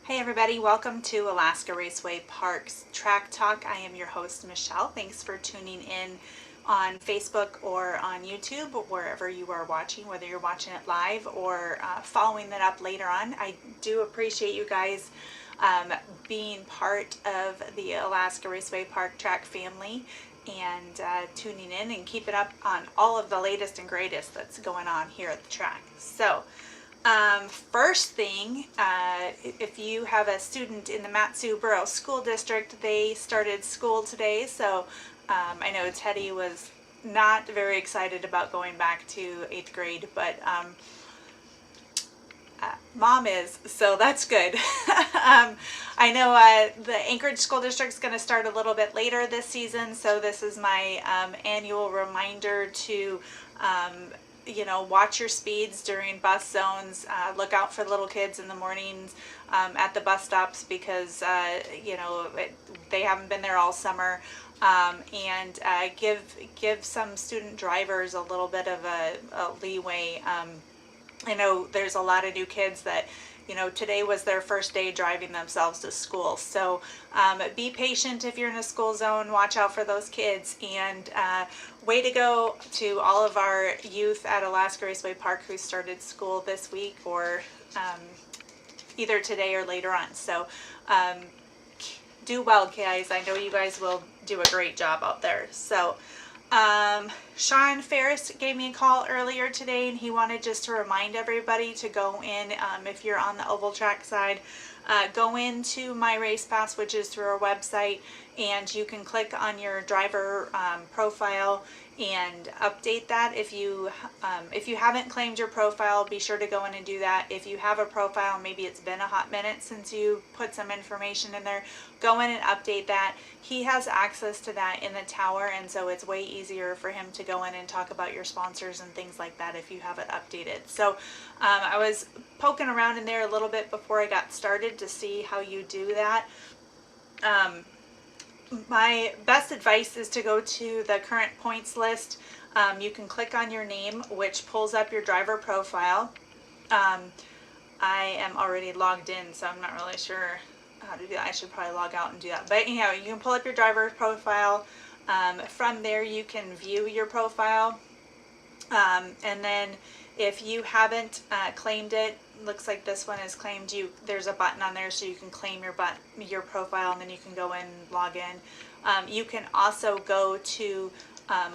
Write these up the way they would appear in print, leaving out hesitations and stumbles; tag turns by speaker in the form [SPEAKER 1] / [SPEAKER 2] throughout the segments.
[SPEAKER 1] Hey everybody, welcome to Alaska Raceway Parks Track Talk. I am your host, Michelle. Thanks for tuning in on Facebook or on YouTube, wherever you are watching, whether you're watching it live or following it up later on. I do appreciate you guys being part of the Alaska Raceway Park Track family and tuning in and keeping up on all of the latest and greatest that's going on here at the track. So, first thing, if you have a student in the Mat-Su-Borough School District, they started school today, so I know Teddy was not very excited about going back to 8th grade, but Mom is, so that's good. I know the Anchorage School District is going to start a little bit later this season, so this is my annual reminder to watch your speeds during bus zones. Look out for little kids in the mornings at the bus stops because, they haven't been there all summer. And give some student drivers a little bit of a leeway. I know there's a lot of new kids that, today was their first day driving themselves to school. So be patient if you're in a school zone. Watch out for those kids. And way to go to all of our youth at Alaska Raceway Park who started school this week or either today or later on. So do well, guys. I know you guys will do a great job out there. So Sean Ferris gave me a call earlier today, and he wanted just to remind everybody to go in, if you're on the oval track side, go into MyRacePass, which is through our website, and you can click on your driver profile and update that. If you haven't claimed your profile, be sure to go in and do that. If you have a profile, maybe it's been a hot minute since you put some information in there, go in and update that. He has access to that in the tower, and so it's way easier for him to go in and talk about your sponsors and things like that if you have it updated. So I was poking around in there a little bit before I got started to see how you do that. My best advice is to go to the current points list. You can click on your name, which pulls up your driver profile. I am already logged in, so I'm not really sure how to do that. I should probably log out and do that. But anyhow, you can pull up your driver profile. From there, you can view your profile. And then if you haven't claimed it, looks like this one is claimed, there's a button on there so you can claim your profile, and then you can go in and log in. You can also go to,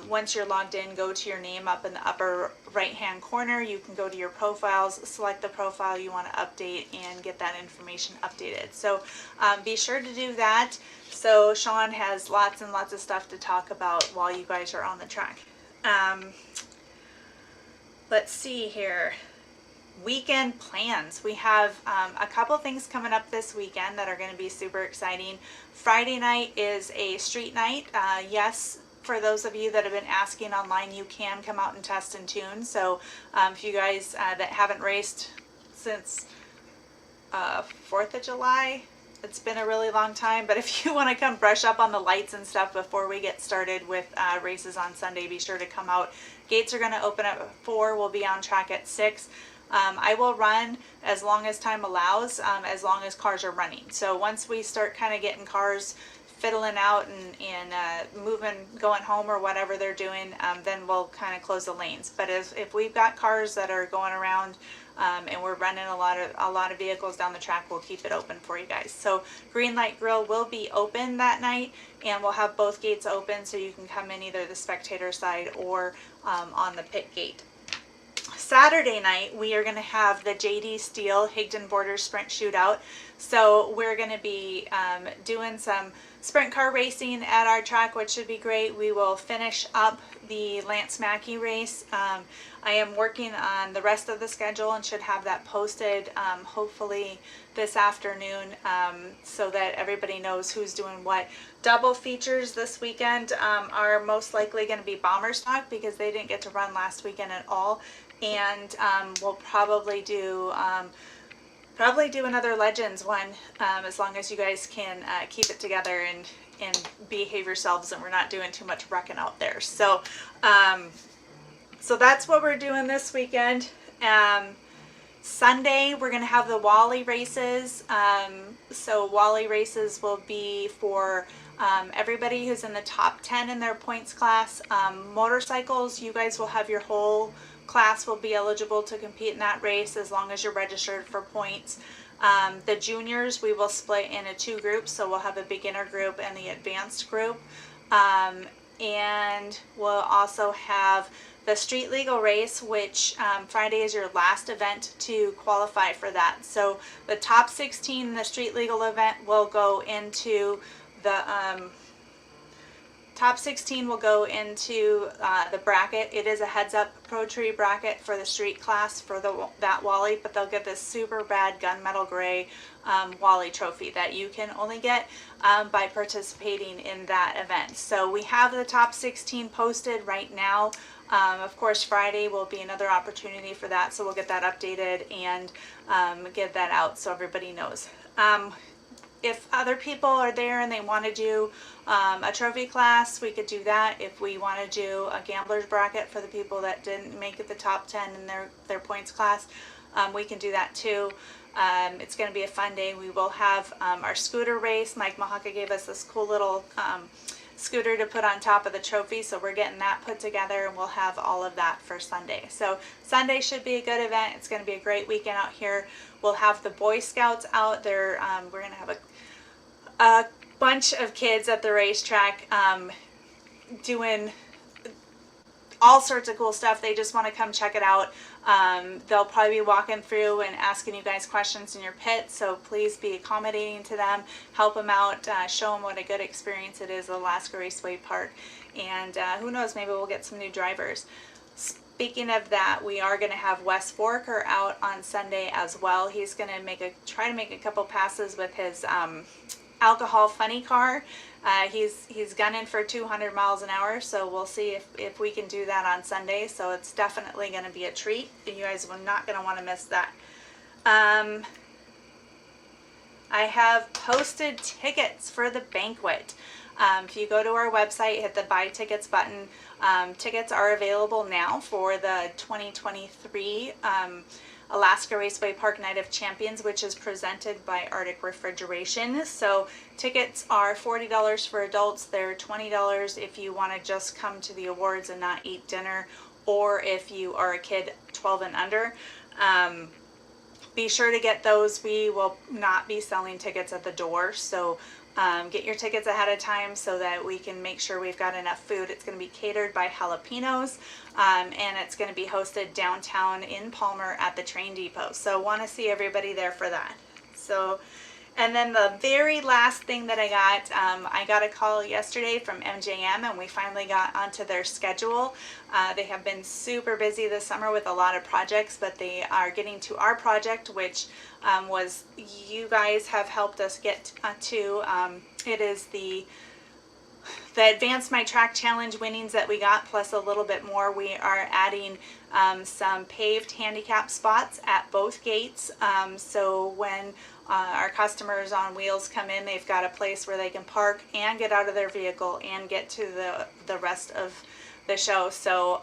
[SPEAKER 1] once you're logged in, go to your name up in the upper right hand corner. You can go to your profiles, select the profile you want to update, and get that information updated. So be sure to do that. So Sean has lots and lots of stuff to talk about while you guys are on the track. Let's see here. Weekend plans. We have a couple things coming up this weekend that are going to be super exciting. Friday night is a street night. Yes, for those of you that have been asking online, you can come out and test and tune. So if you guys that haven't raced since 4th of July, it's been a really long time, but if you want to come brush up on the lights and stuff before we get started with races on Sunday, be sure to come out. Gates are going to open up at 4. We'll be on track at 6. I will run as long as time allows, as long as cars are running. So once we start kind of getting cars fiddling out and moving, going home or whatever they're doing, then we'll kind of close the lanes. But if we've got cars that are going around and we're running a lot of vehicles down the track, we'll keep it open for you guys. So Green Light Grill will be open that night, and we'll have both gates open so you can come in either the spectator side or on the pit gate. Saturday night, we are going to have the JD Steel Higdon Border Sprint Shootout. So we're going to be doing some sprint car racing at our track, which should be great. We will finish up the Lance Mackey race. I am working on the rest of the schedule and should have that posted hopefully this afternoon so that everybody knows who's doing what. Double features this weekend are most likely going to be Bomber Stock because they didn't get to run last weekend at all. And we'll probably do another Legends one as long as you guys can keep it together and behave yourselves and we're not doing too much wrecking out there. So so that's what we're doing this weekend. Sunday, we're going to have the Wally races. So Wally races will be for everybody who's in the top 10 in their points class. Motorcycles, you guys will have your whole class will be eligible to compete in that race as long as you're registered for points. The juniors, we will split into 2 groups, so we'll have a beginner group and the advanced group. And we'll also have the street legal race, which Friday is your last event to qualify for that. So the top 16 in the street legal event will go into the top 16 will go into the bracket. It is a heads up pro tree bracket for the street class for that Wally, but they'll get this super bad gunmetal gray Wally trophy that you can only get by participating in that event. So we have the top 16 posted right now. Of course, Friday will be another opportunity for that, so we'll get that updated and get that out so everybody knows. If other people are there and they want to do a trophy class, we could do that. If we want to do a gambler's bracket for the people that didn't make it the top 10 in their points class, we can do that too. It's going to be a fun day. We will have our scooter race. Mike Mahaka gave us this cool little scooter to put on top of the trophy, so we're getting that put together, and we'll have all of that for Sunday. So Sunday should be a good event. It's going to be a great weekend out here. We'll have the Boy Scouts out there. We're going to have a bunch of kids at the racetrack doing all sorts of cool stuff. They just want to come check it out. They'll probably be walking through and asking you guys questions in your pit, so please be accommodating to them, help them out, show them what a good experience it is at Alaska Raceway Park, and who knows, maybe we'll get some new drivers. Speaking of that, we are going to have Wes Forker out on Sunday as well. He's going to try to make a couple passes with his alcohol funny car. He's gunning for 200 miles an hour, so we'll see if we can do that on Sunday. So it's definitely going to be a treat. You guys are not going to want to miss that. I have posted tickets for the banquet. If you go to our website, hit the buy tickets button. Tickets are available now for the 2023 Alaska Raceway Park Night of Champions, which is presented by Arctic Refrigeration. So tickets are $40 for adults. They're $20 if you want to just come to the awards and not eat dinner, or if you are a kid 12 and under. Be sure to get those. We will not be selling tickets at the door, so get your tickets ahead of time so that we can make sure we've got enough food. It's going to be catered by Jalapenos, and it's going to be hosted downtown in Palmer at the train depot. So want to see everybody there for that. So, and then the very last thing that I got a call yesterday from MJM, and we finally got onto their schedule. They have been super busy this summer with a lot of projects, but they are getting to our project, which was you guys have helped us get to. It is the Advance My Track Challenge winnings that we got, plus a little bit more. We are adding some paved handicap spots at both gates. So when our customers on wheels come in, they've got a place where they can park and get out of their vehicle and get to the rest of the show. So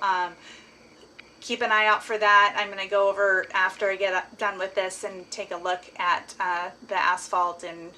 [SPEAKER 1] keep an eye out for that. I'm going to go over after I get done with this and take a look at the asphalt and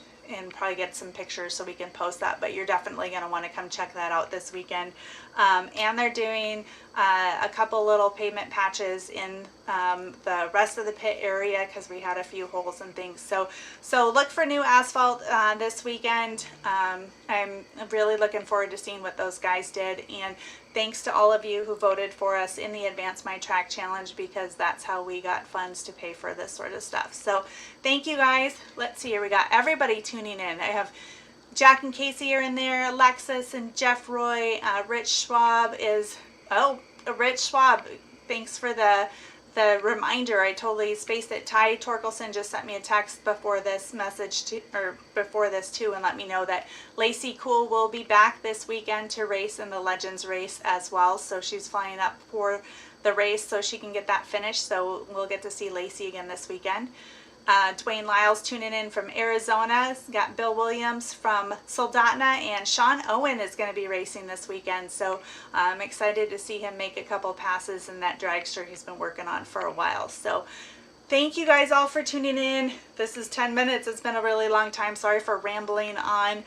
[SPEAKER 1] probably get some pictures so we can post that, but you're definitely going to want to come check that out this weekend. And they're doing a couple little pavement patches in the rest of the pit area because we had a few holes and things. So look for new asphalt this weekend. I'm really looking forward to seeing what those guys did, and thanks to all of you who voted for us in the Advance My Track Challenge, because that's how we got funds to pay for this sort of stuff. So thank you guys. Let's see here. We got everybody tuning in. I have Jack and Casey are in there, Alexis and Jeff Roy, Rich Schwab is, Rich Schwab, thanks for the reminder. I totally spaced it. Ty Torkelson just sent me a text before this before this too, and let me know that Lacey Cool will be back this weekend to race in the Legends race as well. So she's flying up for the race so she can get that finished. So we'll get to see Lacey again this weekend. Dwayne Lyles tuning in from Arizona. Got Bill Williams from Soldotna, and Sean Owen is going to be racing this weekend. So I'm excited to see him make a couple passes in that dragster he's been working on for a while. So Thank you guys all for tuning in. This is 10 minutes. It's been a really long time. Sorry for rambling on,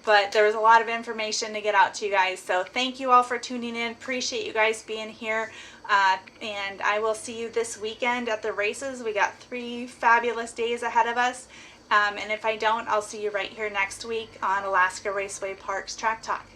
[SPEAKER 1] but there was a lot of information to get out to you guys. So thank you all for tuning in. Appreciate you guys being here. And I will see you this weekend at the races. We got 3 fabulous days ahead of us. And if I don't, I'll see you right here next week on Alaska Raceway Parks Track Talk.